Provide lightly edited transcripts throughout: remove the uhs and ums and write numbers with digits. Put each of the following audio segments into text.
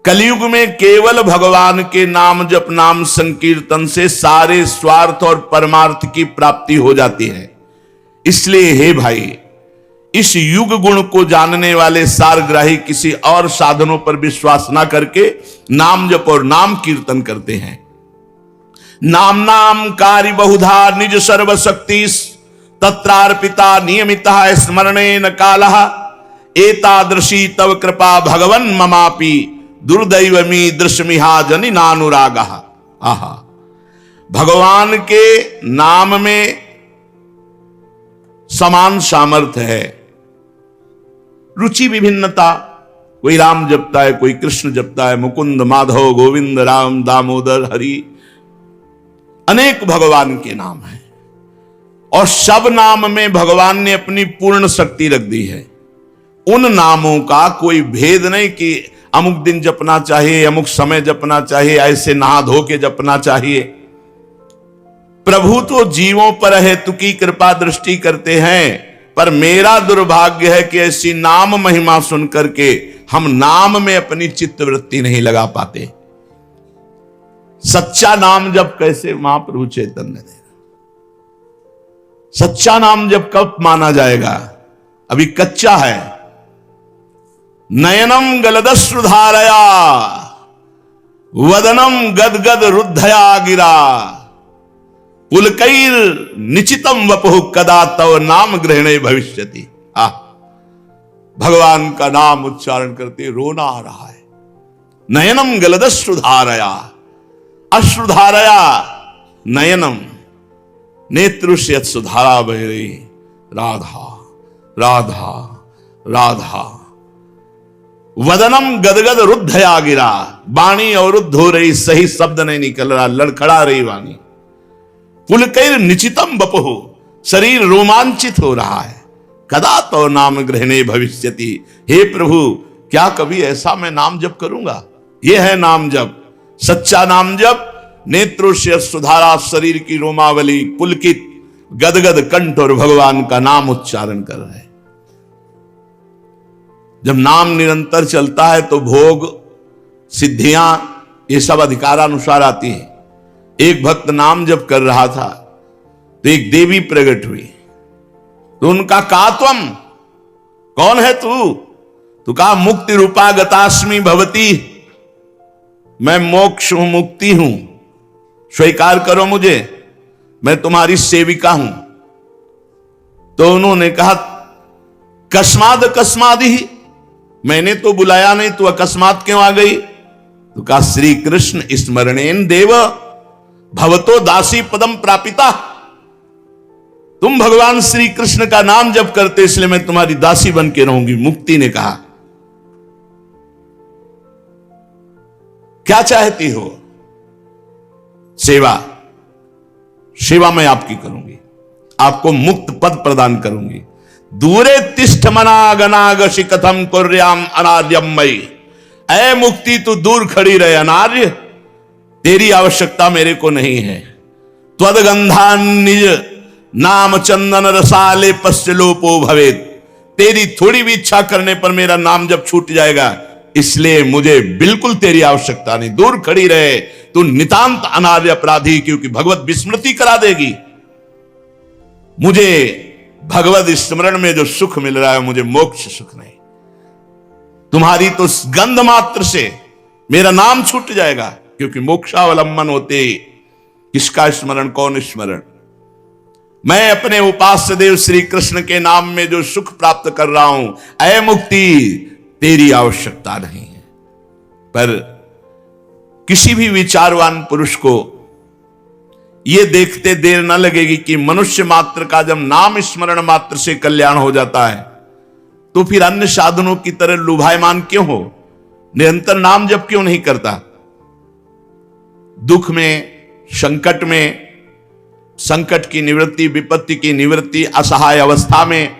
कलयुग में केवल भगवान के नाम जप, नाम संकीर्तन से सारे स्वार्थ और परमार्थ की प्राप्ति हो जाती है। इसलिए हे भाई, इस युग गुण को जानने वाले सारग्राही किसी और साधनों पर विश्वास ना करके नाम जप और नाम कीर्तन करते हैं। नाम नाम कार्य बहुधा निज सर्वशक्ति तत्रार्पिता नियमिता स्मरणेन कालः एतादृशी तव कृपा भगवन् ममापि दुर्दैवमी दृश्यमिहा जनि नानुरागः। आहा, भगवान के नाम में समान सामर्थ्य है, रुचि विभिन्नता, कोई राम जपता है, कोई कृष्ण जपता है, मुकुंद माधव गोविंद राम दामोदर हरि, अनेक भगवान के नाम हैं और सब नाम में भगवान ने अपनी पूर्ण शक्ति रख दी है। उन नामों का कोई भेद नहीं कि अमुक दिन जपना चाहिए, अमुक समय जपना चाहिए, ऐसे नहा धो के जपना चाहिए। प्रभु तो जीवों पर हेतु की कृपा दृष्टि करते हैं, पर मेरा दुर्भाग्य है कि ऐसी नाम महिमा सुनकर के हम नाम में अपनी चित्तवृत्ति नहीं लगा पाते। सच्चा नाम जब कैसे महाप्रभु चैतन्य दे, सच्चा नाम जब कब माना जाएगा? अभी कच्चा है। नयनम गलदश्रुधारया वदनम गदगद रुद्धया गिरा पुलकैर निचितम वपुः कदा तव नाम ग्रहणे भविष्यति। भगवान का नाम उच्चारण करते रोना आ रहा है। नयनम गलदश्रुधारया, अश्रुधारया नयनम, नेत्रुष्य सुधारा बह रही, राधा राधा राधा। वदनम गदगद रुद्धया गिरा, वाणी अवरुद्ध हो रही, सही शब्द नहीं निकल रहा, लड़खड़ा रही वाणी। पुलकैर निचितम बपुः, शरीर रोमांचित हो रहा है। कदा तो नाम ग्रहणे भविष्यति, हे प्रभु क्या कभी ऐसा मैं नाम जप करूंगा? यह है नाम जप, सच्चा नाम जप। नेत्रोष्य सुधारा, शरीर की रोमावली पुलकित, गदगद कंठ और भगवान का नाम उच्चारण कर रहे हैं। जब नाम निरंतर चलता है तो भोग सिद्धियां ये सब अधिकारानुसार आती हैं। एक भक्त नाम जप कर रहा था तो एक देवी प्रकट हुई, तो उनका कहा तुम कौन है तू? तो कहा मुक्ति रूपा गतास्मि भवती, मैं मोक्ष हूं, मुक्ति हूं, स्वीकार करो मुझे, मैं तुम्हारी सेविका हूं। तो उन्होंने कहा कस्माद अकस्माद ही, मैंने तो बुलाया नहीं, तू अकस्मात क्यों आ गई? तो कहा श्री कृष्ण स्मरणेन देव भवतो दासी पदम प्रापिता, तुम भगवान श्री कृष्ण का नाम जप करते इसलिए मैं तुम्हारी दासी बन के रहूंगी। मुक्ति ने कहा क्या चाहती हो? सेवा, सेवा मैं आपकी करूंगी, आपको मुक्त पद प्रदान करूंगी। दूरे तिष्ठ मनागनागशि कथम कुर्याम अनार्यम मयि, ऐ मुक्ति तू दूर खड़ी रहे अनार्य, तेरी आवश्यकता मेरे को नहीं है। त्वदगंधान निज नाम चंदन रसाले पश्चलोपो भवेद, तेरी थोड़ी भी इच्छा करने पर मेरा नाम जब छूट जाएगा, इसलिए मुझे बिल्कुल तेरी आवश्यकता नहीं, दूर खड़ी रहे, तू नितांत अनार्य अपराधी, क्योंकि भगवत विस्मृति करा देगी। मुझे भगवत स्मरण में जो सुख मिल रहा है मुझे मोक्ष सुख नहीं, तुम्हारी तो गंध मात्र से मेरा नाम छूट जाएगा, क्योंकि मोक्षावलंबन होते किसका स्मरण, कौन स्मरण? मैं अपने उपास्य देव श्री कृष्ण के नाम में जो सुख प्राप्त कर रहा हूं, ऐ मुक्ति तेरी आवश्यकता नहीं है। पर किसी भी विचारवान पुरुष को यह देखते देर न लगेगी कि मनुष्य मात्र का जब नाम स्मरण मात्र से कल्याण हो जाता है तो फिर अन्य साधनों की तरह लुभायमान क्यों हो? निरंतर नाम जप क्यों नहीं करता? दुख में, संकट में, संकट की निवृत्ति, विपत्ति की निवृत्ति, असहाय अवस्था में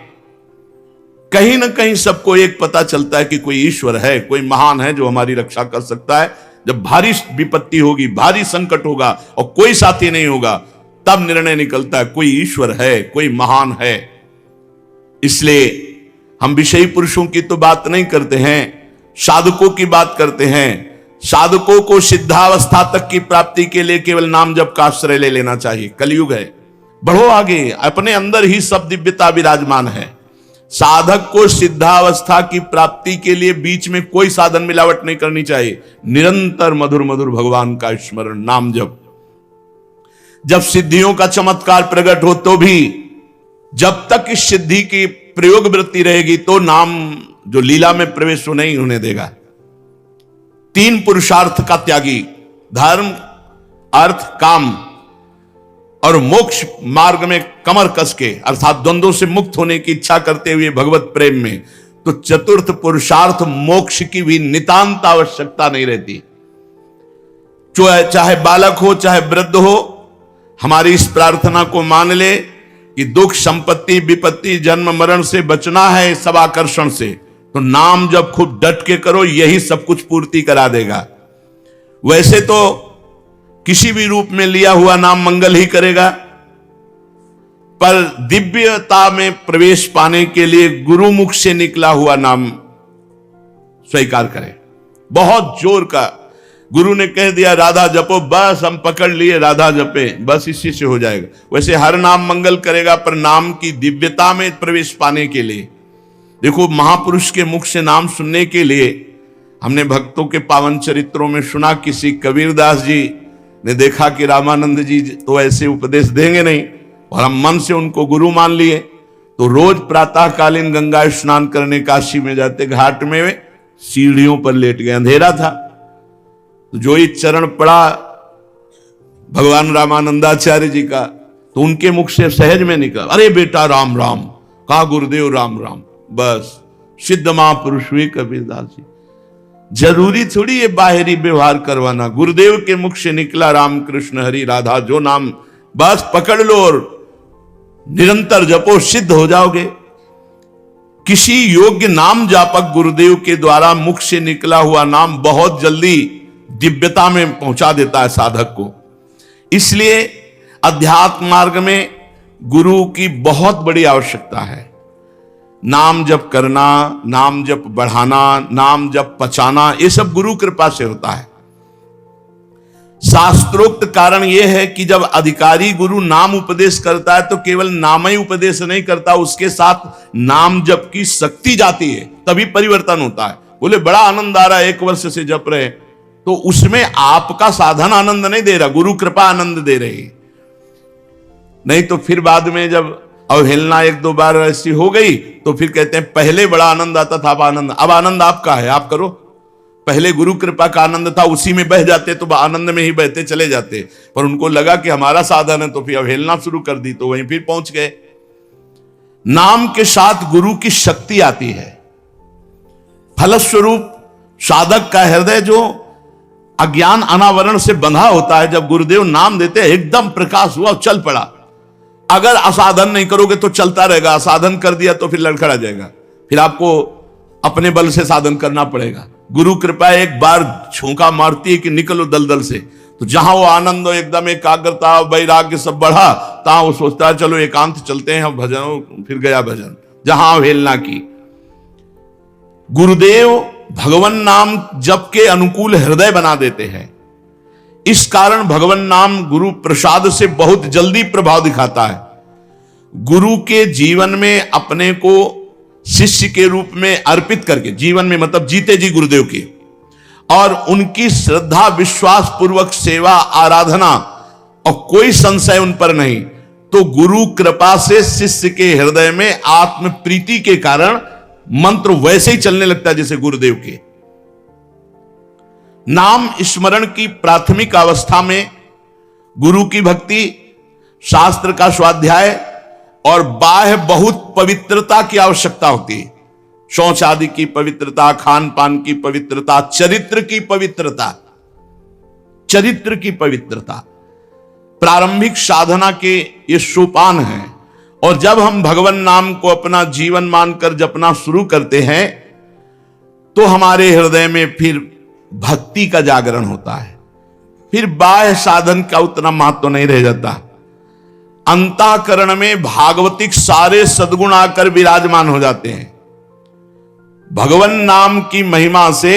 कहीं ना कहीं सबको एक पता चलता है कि कोई ईश्वर है, कोई महान है जो हमारी रक्षा कर सकता है। जब भारी विपत्ति होगी, भारी संकट होगा और कोई साथी नहीं होगा, तब निर्णय निकलता है कोई ईश्वर है, कोई महान है। इसलिए हम विषयी पुरुषों की तो बात नहीं करते हैं, साधकों की बात करते हैं। साधकों को सिद्धावस्था तक की प्राप्ति के लिए केवल नाम जप का आश्रय ले लेना चाहिए। कलयुग है, बढ़ो आगे, अपने अंदर ही सब दिव्यता विराजमान है। साधक को सिद्धावस्था की प्राप्ति के लिए बीच में कोई साधन मिलावट नहीं करनी चाहिए। निरंतर मधुर मधुर भगवान का स्मरण, नाम जप। जब सिद्धियों का चमत्कार प्रकट हो तो भी जब तक इस सिद्धि की प्रयोग वृत्ति रहेगी तो नाम जो लीला में प्रवेश हो नहीं होने देगा। 3 पुरुषार्थ का त्यागी, धर्म, अर्थ, काम और मोक्ष मार्ग में कमर कस के अर्थात द्वंद्वों से मुक्त होने की इच्छा करते हुए भगवत प्रेम में, तो चतुर्थ पुरुषार्थ मोक्ष की भी नितांत आवश्यकता नहीं रहती। चाहे बालक हो चाहे वृद्ध हो, हमारी इस प्रार्थना को मान ले कि दुख, संपत्ति, विपत्ति, जन्म मरण से बचना है, सब आकर्षण से, तो नाम जब खूब डट के करो, यही सब कुछ पूर्ति करा देगा। वैसे तो किसी भी रूप में लिया हुआ नाम मंगल ही करेगा, पर दिव्यता में प्रवेश पाने के लिए गुरुमुख से निकला हुआ नाम स्वीकार करें। बहुत जोर का गुरु ने कह दिया राधा जपो, बस हम पकड़ लिए राधा जपे, बस इसी से हो जाएगा। वैसे हर नाम मंगल करेगा, पर नाम की दिव्यता में प्रवेश पाने के लिए देखो, महापुरुष के मुख से नाम सुनने के लिए हमने भक्तों के पावन चरित्रों में सुना, किसी कबीरदास जी ने देखा कि रामानंद जी तो ऐसे उपदेश देंगे नहीं, और हम मन से उनको गुरु मान लिए, तो रोज प्रातःकालीन गंगा स्नान करने काशी में जाते, घाट में वे सीढ़ियों पर लेट गए, अंधेरा था, तो जो ही चरण पड़ा भगवान रामानंदाचार्य जी का, तो उनके मुख से सहज में निकल, अरे बेटा राम राम, कहा गुरुदेव राम राम, बस सिद्ध महापुरुष हुए कबीरदास जी। जरूरी थोड़ी ये बाहरी व्यवहार करवाना, गुरुदेव के मुख से निकला राम कृष्ण हरि राधा, जो नाम बस पकड़ लो और निरंतर जपो, सिद्ध हो जाओगे। किसी योग्य नाम जापक गुरुदेव के द्वारा मुख से निकला हुआ नाम बहुत जल्दी दिव्यता में पहुंचा देता है साधक को। इसलिए अध्यात्म मार्ग में गुरु की बहुत बड़ी आवश्यकता है। नाम जप करना, नाम जप बढ़ाना, नाम जप पचाना, ये सब गुरु कृपा से होता है। शास्त्रोक्त कारण यह है कि जब अधिकारी गुरु नाम उपदेश करता है तो केवल नाम ही उपदेश नहीं करता, उसके साथ नाम जप की शक्ति जाती है, तभी परिवर्तन होता है। बोले बड़ा आनंद आ रहा है, 1 वर्ष से जप रहे, तो उसमें आपका साधन आनंद नहीं दे रहा, गुरु कृपा आनंद दे रही। नहीं तो फिर बाद में जब अवहेलना 1-2 बार ऐसी हो गई तो फिर कहते हैं पहले बड़ा आनंद आता था, अब आनंद आपका है, आप करो। पहले गुरु कृपा का आनंद था, उसी में बह जाते तो आनंद में ही बहते चले जाते, पर उनको लगा कि हमारा साधन है तो फिर अवहेलना शुरू कर दी, तो वहीं फिर पहुंच गए। नाम के साथ गुरु की शक्ति आती है। फलस्वरूप साधक का हृदय जो अज्ञान अनावरण से बंधा होता है, जब गुरुदेव नाम देते हैं एकदम प्रकाश हुआ, चल पड़ा। अगर असाधन नहीं करोगे तो चलता रहेगा, असाधन कर दिया तो फिर लड़खड़ा जाएगा, फिर आपको अपने बल से साधन करना पड़ेगा। गुरु कृपा एक बार झोंका मारती है कि निकलो दलदल से, तो जहां वो आनंद हो, एकदम एकाग्रता, वैराग्य सब बढ़ा, तहां वो सोचता है चलो एकांत चलते हैं, भजन, फिर गया भजन, जहां अवहेलना की। गुरुदेव भगवान नाम जप के अनुकूल हृदय बना देते हैं। इस कारण भगवान नाम गुरु प्रसाद से बहुत जल्दी प्रभाव दिखाता है। गुरु के जीवन में अपने को शिष्य के रूप में अर्पित करके, जीवन में मतलब जीते जी गुरुदेव के, और उनकी श्रद्धा विश्वास पूर्वक सेवा आराधना और कोई संशय उन पर नहीं, तो गुरु कृपा से शिष्य के हृदय में आत्म प्रीति के कारण मंत्र वैसे ही चलने लगता है जैसे गुरुदेव के। नाम स्मरण की प्राथमिक अवस्था में गुरु की भक्ति, शास्त्र का स्वाध्याय और बाह्य बहुत पवित्रता की आवश्यकता होती है। शौच आदि की पवित्रता, खान पान की पवित्रता, चरित्र की पवित्रता, चरित्र की पवित्रता प्रारंभिक साधना के ये सोपान हैं। और जब हम भगवान नाम को अपना जीवन मानकर जपना शुरू करते हैं तो हमारे हृदय में फिर भक्ति का जागरण होता है, फिर बाह्य साधन का उतना महत्व नहीं रह जाता। अंतःकरण में भागवतिक सारे सद्गुण आकर विराजमान हो जाते हैं। भगवान नाम की महिमा से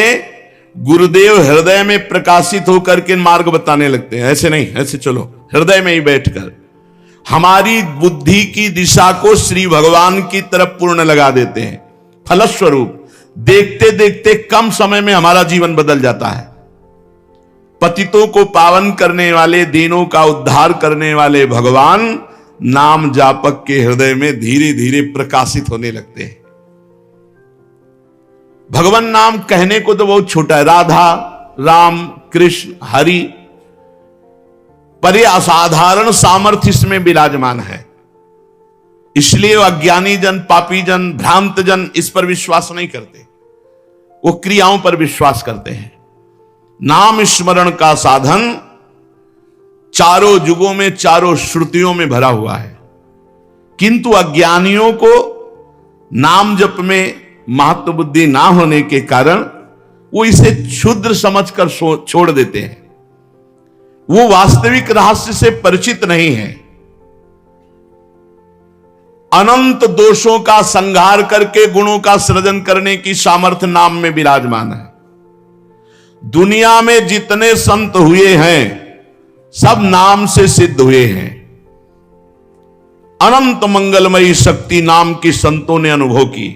गुरुदेव हृदय में प्रकाशित होकर के मार्ग बताने लगते हैं। ऐसे नहीं, ऐसे चलो, हृदय में ही बैठकर हमारी बुद्धि की दिशा को श्री भगवान की तरफ पूर्ण लगा देते हैं। फलस्वरूप देखते देखते कम समय में हमारा जीवन बदल जाता है। पतितों को पावन करने वाले, दीनों का उद्धार करने वाले भगवान नाम जापक के हृदय में धीरे धीरे प्रकाशित होने लगते हैं। भगवान नाम कहने को तो बहुत छोटा है, राधा, राम, कृष्ण, हरि, पर यह असाधारण सामर्थ्य इसमें विराजमान है। इसलिए अज्ञानी जन, पापी जन, भ्रांत जन इस पर विश्वास नहीं करते, वो क्रियाओं पर विश्वास करते हैं। नाम स्मरण का साधन चारों युगों में, चारों श्रुतियों में भरा हुआ है, किंतु अज्ञानियों को नाम जप में महत्व बुद्धि ना होने के कारण वो इसे क्षुद्र समझकर छोड़ देते हैं। वो वास्तविक रहस्य से परिचित नहीं है। अनंत दोषों का संहार करके गुणों का सृजन करने की सामर्थ्य नाम में विराजमान है। दुनिया में जितने संत हुए हैं सब नाम से सिद्ध हुए हैं। अनंत मंगलमयी शक्ति नाम की संतों ने अनुभव की।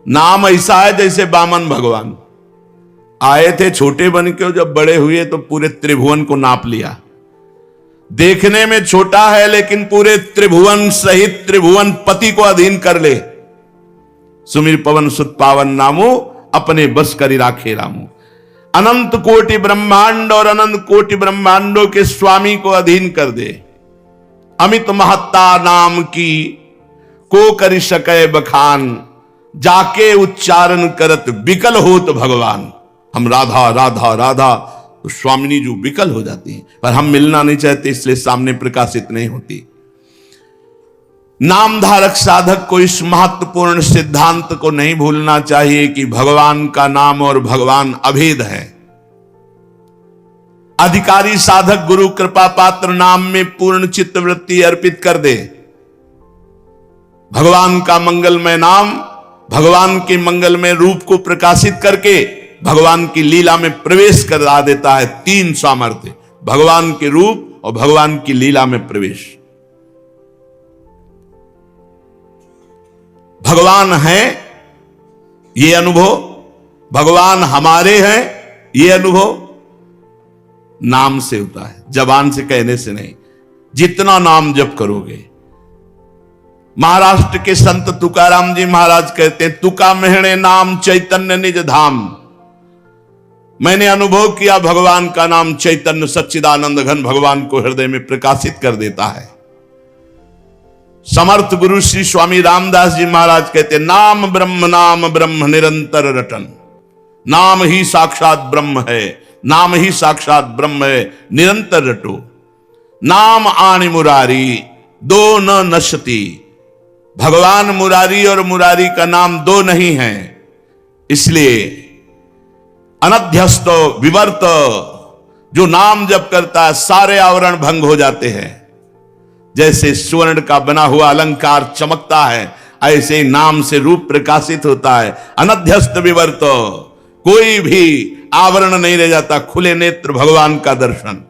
नाम ऐसा है जैसे वामन भगवान आए थे छोटे बन के, जब बड़े हुए तो पूरे त्रिभुवन को नाप लिया। देखने में छोटा है लेकिन पूरे त्रिभुवन सहित त्रिभुवन पति को अधीन कर ले। सुमिर पवन सुत पावन नामो, अपने बस करी राखे रामो। अनंत कोटि ब्रह्मांड और अनंत कोटि ब्रह्मांडों के स्वामी को अधीन कर दे। अमित महत्ता नाम की को करि सकै बखान, जाके उच्चारण करत विकल होत भगवान। हम राधा राधा राधा तो स्वामिनी जो विकल हो जाती हैं, पर हम मिलना नहीं चाहते इसलिए सामने प्रकाशित नहीं होती। नामधारक साधक को इस महत्वपूर्ण सिद्धांत को नहीं भूलना चाहिए कि भगवान का नाम और भगवान अभेद है। अधिकारी साधक गुरु कृपा पात्र नाम में पूर्ण चित्तवृत्ति अर्पित कर दे। भगवान का मंगलमय नाम भगवान के मंगलमय रूप को प्रकाशित करके भगवान की लीला में प्रवेश करा देता है। तीन सामर्थ्य, भगवान के रूप और भगवान की लीला में प्रवेश। भगवान है ये अनुभव, भगवान हमारे हैं ये अनुभव नाम से होता है, जबान से कहने से नहीं। जितना नाम जप करोगे, महाराष्ट्र के संत तुकाराम जी महाराज कहते हैं, तुका मेहणे नाम चैतन्य निज धाम। मैंने अनुभव किया भगवान का नाम चैतन्य सच्चिदानंद घन भगवान को हृदय में प्रकाशित कर देता है। समर्थ गुरु श्री स्वामी रामदास जी महाराज कहते हैं, नाम ब्रह्म निरंतर रटन। नाम ही साक्षात ब्रह्म है, नाम ही साक्षात ब्रह्म है, निरंतर रटो। नाम आनि मुरारी दो न नश्यति। भगवान मुरारी और मुरारी का नाम दो नहीं है, इसलिए अनध्यस्त विवर्त जो नाम जप करता है सारे आवरण भंग हो जाते हैं। जैसे स्वर्ण का बना हुआ अलंकार चमकता है, ऐसे नाम से रूप प्रकाशित होता है। अनध्यस्त विवर्त, कोई भी आवरण नहीं रह जाता, खुले नेत्र भगवान का दर्शन।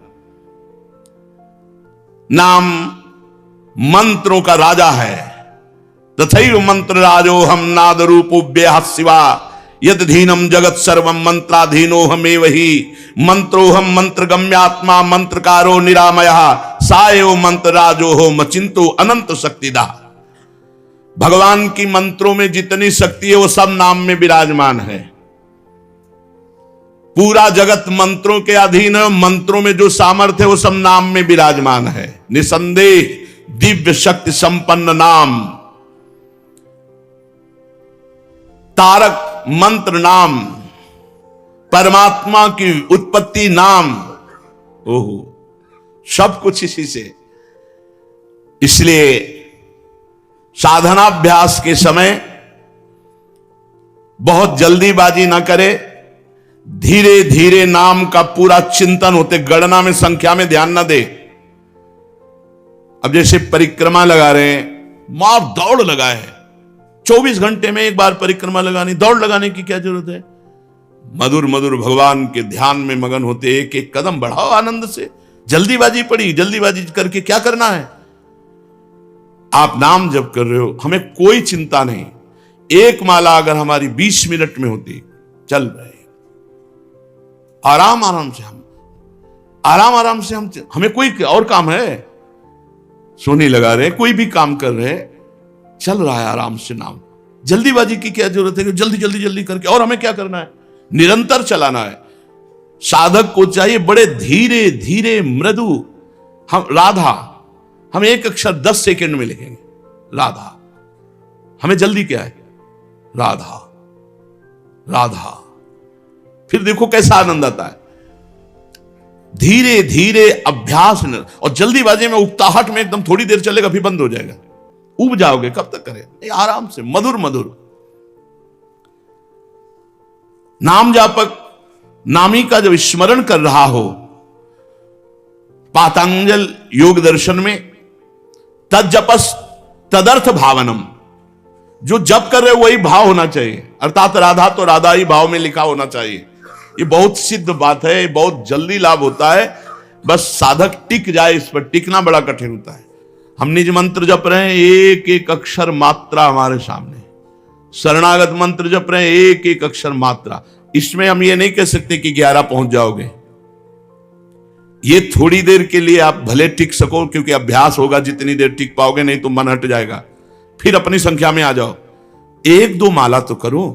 नाम मंत्रों का राजा है। तथैव मंत्र राजो हम नाद रूपो व्यह शिवा, यद धीनम जगत सर्वम मंत्राधीनो हमेव ही। मंत्रोहम मंत्र गम्यात्मा मंत्रकारो निरामयः, सायो मंत्र राजो हो मचिंतो अनंत शक्तिदा। भगवान की मंत्रों में जितनी शक्ति है वो सब नाम में विराजमान है। पूरा जगत मंत्रों के अधीन है, मंत्रों में जो सामर्थ्य है वो सब नाम में विराजमान है। निसंदेह दिव्य शक्ति संपन्न नाम, तारक मंत्र नाम, परमात्मा की उत्पत्ति नाम, ओहो सब कुछ इसी से। इसलिए साधनाभ्यास के समय बहुत जल्दीबाजी ना करे, धीरे धीरे नाम का पूरा चिंतन होते, गणना में संख्या में ध्यान ना दे। अब जैसे परिक्रमा लगा रहे हैं, मार दौड़ लगाए हैं, 24 घंटे में एक बार परिक्रमा लगानी, दौड़ लगाने की क्या जरूरत है? मधुर मधुर भगवान के ध्यान में मगन होते, एक एक कदम बढ़ाओ आनंद से। जल्दीबाजी पड़ी, जल्दीबाजी करके क्या करना है? आप नाम जप कर रहे हो, हमें कोई चिंता नहीं। एक माला अगर हमारी 20 मिनट में होती, चल रहे आराम आराम से, हम हमें कोई और काम है? सोनी लगा रहे, कोई भी काम कर रहे, चल रहा है आराम से नाम। जल्दीबाजी की क्या जरूरत है कि जल्दी जल्दी जल्दी करके? और हमें क्या करना है? निरंतर चलाना है। साधक को चाहिए बड़े धीरे धीरे मृदु। हम राधा, हम एक अक्षर 10 सेकंड में लिखेंगे राधा। हमें जल्दी क्या है? राधा राधा। फिर देखो कैसा आनंद आता है। धीरे धीरे अभ्यास और जल्दीबाजी में, उकताहट में एकदम थोड़ी देर चलेगा फिर बंद हो जाएगा, उब जाओगे। कब तक करें? आराम से मधुर मधुर। नाम जापक नामी का जब स्मरण कर रहा हो, पातंजल योग दर्शन में तज्जपस तदर्थ भावनम, जो जप कर रहे वही भाव होना चाहिए, अर्थात राधा तो राधा ही भाव में लिखा होना चाहिए। ये बहुत सिद्ध बात है, बहुत जल्दी लाभ होता है, बस साधक टिक जाए इस पर। टिकना बड़ा कठिन होता है। हम निज मंत्र जप रहे हैं, एक एक अक्षर मात्रा हमारे सामने। शरणागत मंत्र जप रहे हैं, एक एक अक्षर मात्रा। इसमें हम ये नहीं कह सकते कि 11 पहुंच जाओगे। ये थोड़ी देर के लिए आप भले टिक सको, क्योंकि अभ्यास होगा, जितनी देर टिक पाओगे, नहीं तो मन हट जाएगा। फिर अपनी संख्या में आ जाओ। 1-2 माला तो करो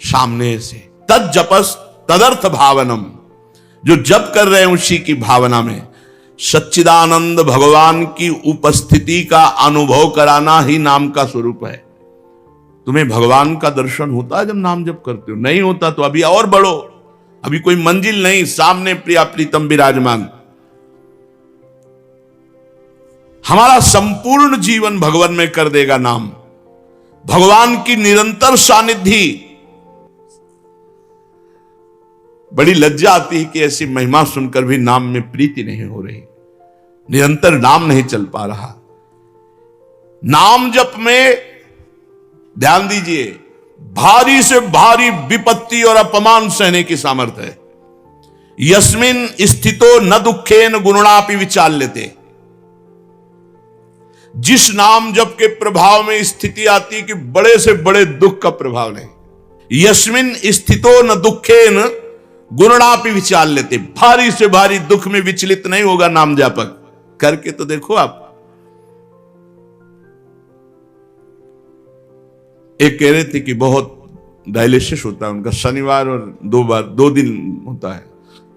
सामने से। तद जपस तदर्थ भावनम, जो जप कर रहे हैं उसी की भावना में सच्चिदानंद भगवान की उपस्थिति का अनुभव कराना ही नाम का स्वरूप है। तुम्हें भगवान का दर्शन होता है जब नाम जप करते हो? नहीं होता तो अभी और बढ़ो, अभी कोई मंजिल नहीं, सामने प्रिया प्रीतम विराजमान। हमारा संपूर्ण जीवन भगवान में कर देगा नाम। भगवान की निरंतर सानिध्य। बड़ी लज्जा आती है कि ऐसी महिमा सुनकर भी नाम में प्रीति नहीं हो रही, निरंतर नाम नहीं चल पा रहा। नाम जप में ध्यान दीजिए, भारी से भारी विपत्ति और अपमान सहने की सामर्थ्य है। यस्मिन स्थितो न दुखेन गुरुणापि विचार लेते। जिस नाम जप के प्रभाव में स्थिति आती कि बड़े से बड़े दुख का प्रभाव नहीं। यस्मिन स्थितो न दुखेन गुरुणापि विचार लेते। भारी से भारी दुख में विचलित नहीं होगा नाम जापक। करके तो देखो आप। एक कह रहे थे कि बहुत डायलिसिस होता है उनका, शनिवार और 2 दिन होता है।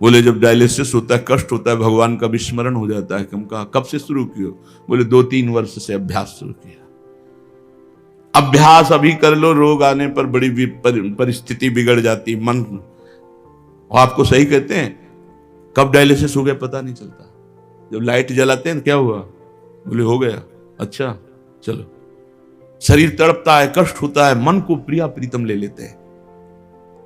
बोले जब डायलिसिस होता है, कष्ट होता है, भगवान का विस्मरण हो जाता है। हम कहा कब से शुरू किया? बोले 2-3 वर्ष से अभ्यास शुरू किया। अभ्यास अभी कर लो, रोग आने पर बड़ी परिस्थिति बिगड़ जाती, मन। और आपको सही कहते हैं, कब डायलिसिस हो गया पता नहीं चलता। जब लाइट जलाते हैं क्या हुआ? बोले हो गया। अच्छा चलो। शरीर तड़पता है, कष्ट होता है, मन को प्रिया प्रीतम ले लेते हैं।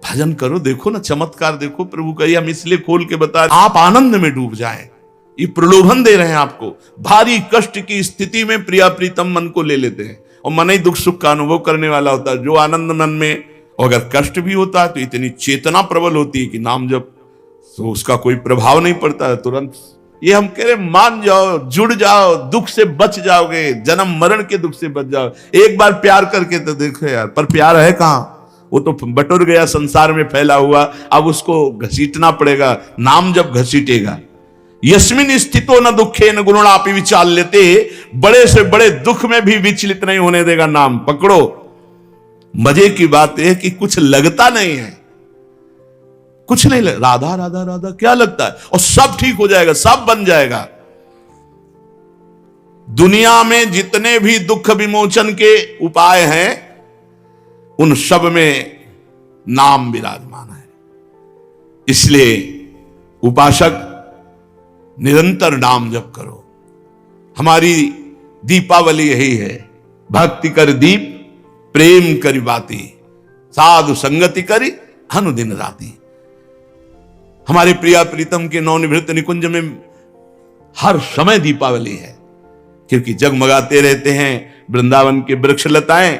भजन करो, देखो ना चमत्कार देखो प्रभु का। हम इसलिए खोल के बता रहे, आप आनंद में डूब जाएं। ये प्रलोभन दे रहे हैं आपको। भारी कष्ट की स्थिति में प्रिया प्रीतम मन को ले लेते हैं, और मन ही दुख सुख का अनुभव करने वाला होता है। जो आनंद मन में, और अगर कष्ट भी होता है तो इतनी चेतना प्रबल होती है कि नाम जब तो उसका कोई प्रभाव नहीं पड़ता है तुरंत। ये हम कह रहे मान जाओ, जुड़ जाओ, दुख से बच जाओगे, जन्म मरण के दुख से बच जाओ। एक बार प्यार करके तो देखो यार। पर प्यार है कहां? वो तो बटोर गया, संसार में फैला हुआ। अब उसको घसीटना पड़ेगा। नाम जब घसीटेगा। यस्मिन स्थितो न दुखे न गुरुणापि विचार लेते। बड़े से बड़े दुख में भी विचलित नहीं होने देगा नाम। पकड़ो। मजे की बात है कि कुछ लगता नहीं है, कुछ नहीं लग। राधा राधा राधा क्या लगता है? और सब ठीक हो जाएगा, सब बन जाएगा। दुनिया में जितने भी दुख विमोचन के उपाय हैं, उन सब में नाम विराजमान है। इसलिए उपासक निरंतर नाम जप करो। हमारी दीपावली यही है। भक्ति कर दीप प्रेम करी बाती, साधु संगति करी अनुदिन राती। हमारे प्रिया प्रीतम के नवनिवृत्त निकुंज में हर समय दीपावली है, क्योंकि जगमगाते रहते हैं वृंदावन के वृक्ष लताएं,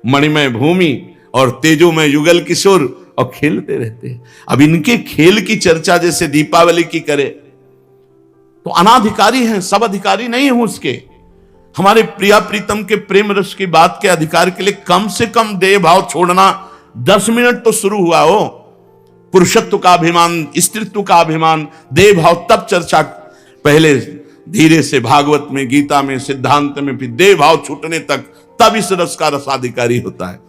मणिमय भूमि और तेजोमय युगल किशोर और खेलते रहते हैं। अब इनके खेल की चर्चा जैसे दीपावली की करे तो अनाधिकारी हैं, सब अधिकारी नहीं हूं उसके। हमारे प्रिया प्रीतम के प्रेम रस की बात के अधिकार के लिए कम से कम देह भाव छोड़ना 10 मिनट तो शुरू हुआ हो। पुरुषत्व का अभिमान, स्त्रीत्व का अभिमान, देह भाव तब चर्चा, पहले धीरे से भागवत में, गीता में, सिद्धांत में, फिर देह भाव छूटने तक, तब इस रस का रसाधिकारी होता है।